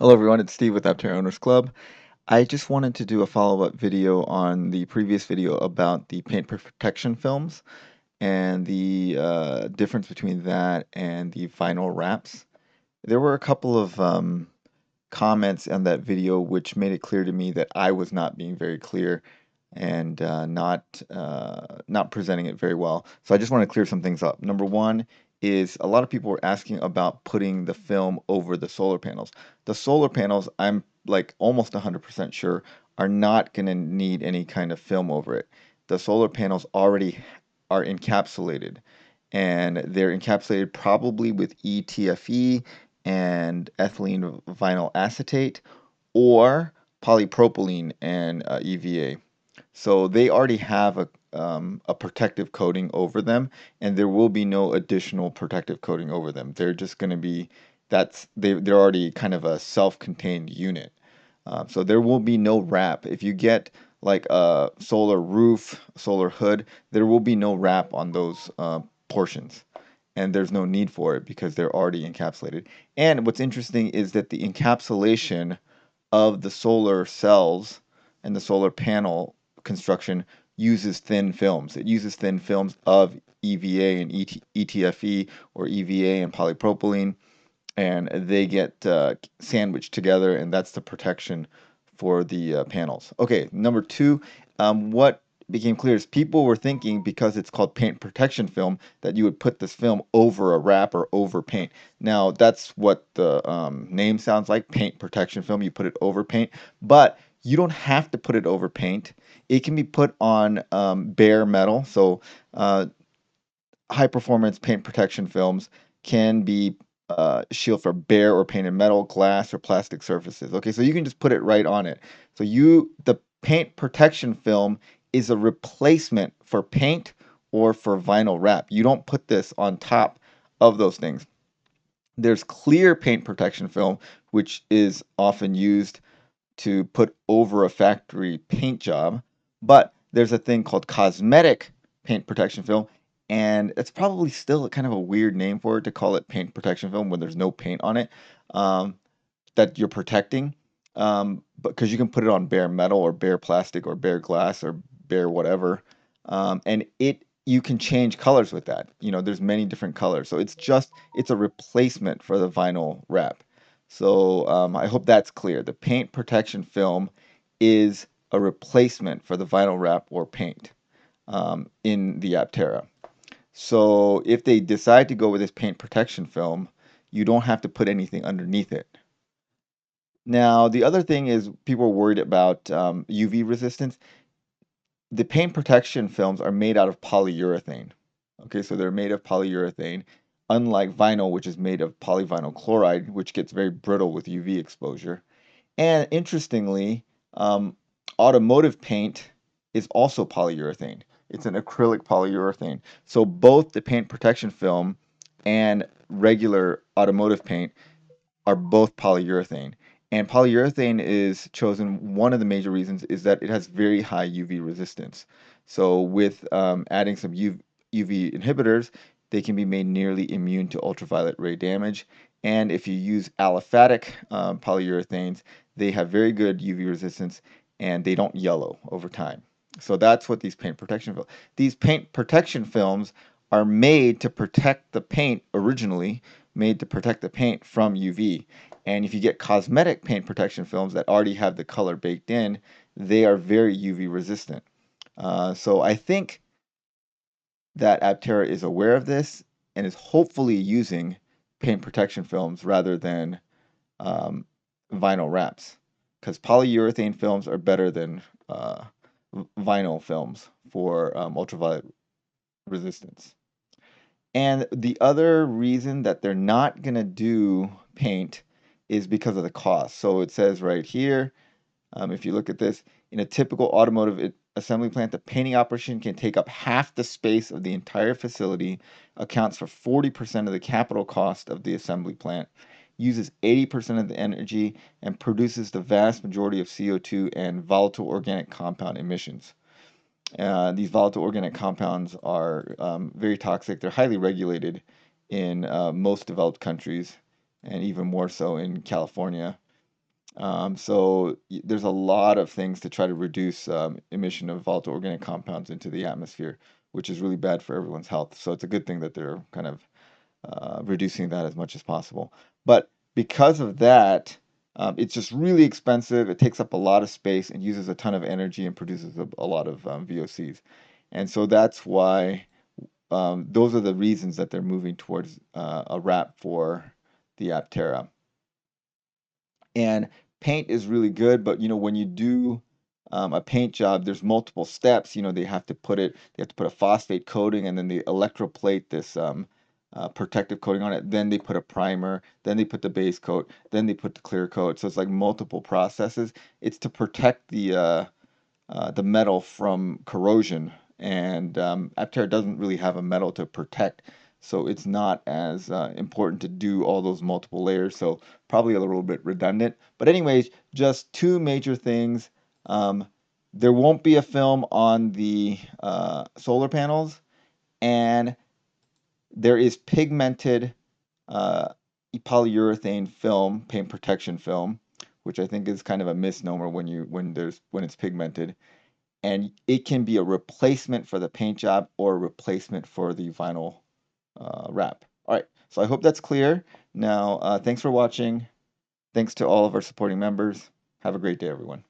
Hello everyone, it's Steve with Aptera Owners Club. I just wanted to do a follow-up video on the previous video about the paint protection films and the difference between that and the vinyl wraps. There were a couple of comments on that video which made it clear to me that I was not being very clear and not presenting it very well. So I just want to clear some things up. Number one is a lot of people were asking about putting the film over the solar panels. The solar panels, I'm like almost 100% sure, are not going to need any kind of film over it. The solar panels already are encapsulated, and they're encapsulated probably with ETFE and ethylene vinyl acetate or polypropylene and EVA. So they already have a protective coating over them, and there will be no additional protective coating over them. They're just going to be they're already kind of a self-contained unit. So there will be no wrap. If you get like a solar roof, solar hood, there will be no wrap on those portions. And there's no need for it because they're already encapsulated. And what's interesting is that the encapsulation of the solar cells and the solar panel construction uses thin films. It uses thin films of EVA and ETFE or EVA and polypropylene, and they get sandwiched together, and that's the protection for the panels. Okay, number two, what became clear is people were thinking because it's called paint protection film that you would put this film over a wrap or over paint. Now, that's what the name sounds like, paint protection film. You put it over paint, but you don't have to put it over paint. It can be put on bare metal. So high performance paint protection films can be shield for bare or painted metal, glass, or plastic surfaces. Okay, so you can just put it right on it. So the paint protection film is a replacement for paint or for vinyl wrap. You don't put this on top of those things. There's clear paint protection film, which is often used to put over a factory paint job, but there's a thing called cosmetic paint protection film, and it's probably still kind of a weird name for it to call it paint protection film when there's no paint on it that you're protecting. But because you can put it on bare metal or bare plastic or bare glass or bare whatever, and you can change colors with that. There's many different colors, so it's a replacement for the vinyl wrap. So I hope that's clear. The paint protection film is a replacement for the vinyl wrap or paint in the Aptera. So if they decide to go with this paint protection film, you don't have to put anything underneath it. Now, the other thing is people are worried about UV resistance. The paint protection films are made out of polyurethane. Okay, so they're made of polyurethane, unlike vinyl, which is made of polyvinyl chloride, which gets very brittle with UV exposure. And interestingly, automotive paint is also polyurethane. It's an acrylic polyurethane. So both the paint protection film and regular automotive paint are both polyurethane. And polyurethane is chosen, one of the major reasons is that it has very high UV resistance. So with adding some UV inhibitors, they can be made nearly immune to ultraviolet ray damage. And if you use aliphatic polyurethanes, they have very good UV resistance and they don't yellow over time. So that's what these paint protection films are made to protect the paint originally, made to protect the paint from UV. And if you get cosmetic paint protection films that already have the color baked in, they are very UV resistant. So I think that Aptera is aware of this and is hopefully using paint protection films rather than um, vinyl wraps, because polyurethane films are better than vinyl films for ultraviolet resistance. And the other reason that they're not going to do paint is because of the cost. So it says right here, if you look at this, in a typical automotive assembly plant, the painting operation can take up half the space of the entire facility, accounts for 40% of the capital cost of the assembly plant, uses 80% of the energy, and produces the vast majority of CO2 and volatile organic compound emissions. These volatile organic compounds are very toxic. They're highly regulated in most developed countries, and even more so in California. There's a lot of things to try to reduce emission of volatile organic compounds into the atmosphere, which is really bad for everyone's health. So it's a good thing that they're kind of reducing that as much as possible. But because of that, it's just really expensive. It takes up a lot of space and uses a ton of energy and produces a lot of VOCs. And so that's why those are the reasons that they're moving towards a wrap for the Aptera. And paint is really good, but when you do a paint job, there's multiple steps. They have to put a phosphate coating, and then they electroplate this protective coating on it. Then they put a primer, then they put the base coat, then they put the clear coat. So it's like multiple processes. It's to protect the metal from corrosion, and Aptera doesn't really have a metal to protect, so it's not as important to do all those multiple layers, so probably a little bit redundant. But anyways, just two major things. Um, there won't be a film on the solar panels, and there is pigmented uh, polyurethane film, paint protection film, which I think is kind of a misnomer when it's pigmented, and it can be a replacement for the paint job or a replacement for the vinyl wrap. All right, so I hope that's clear. Now, thanks for watching. Thanks to all of our supporting members. Have a great day, everyone.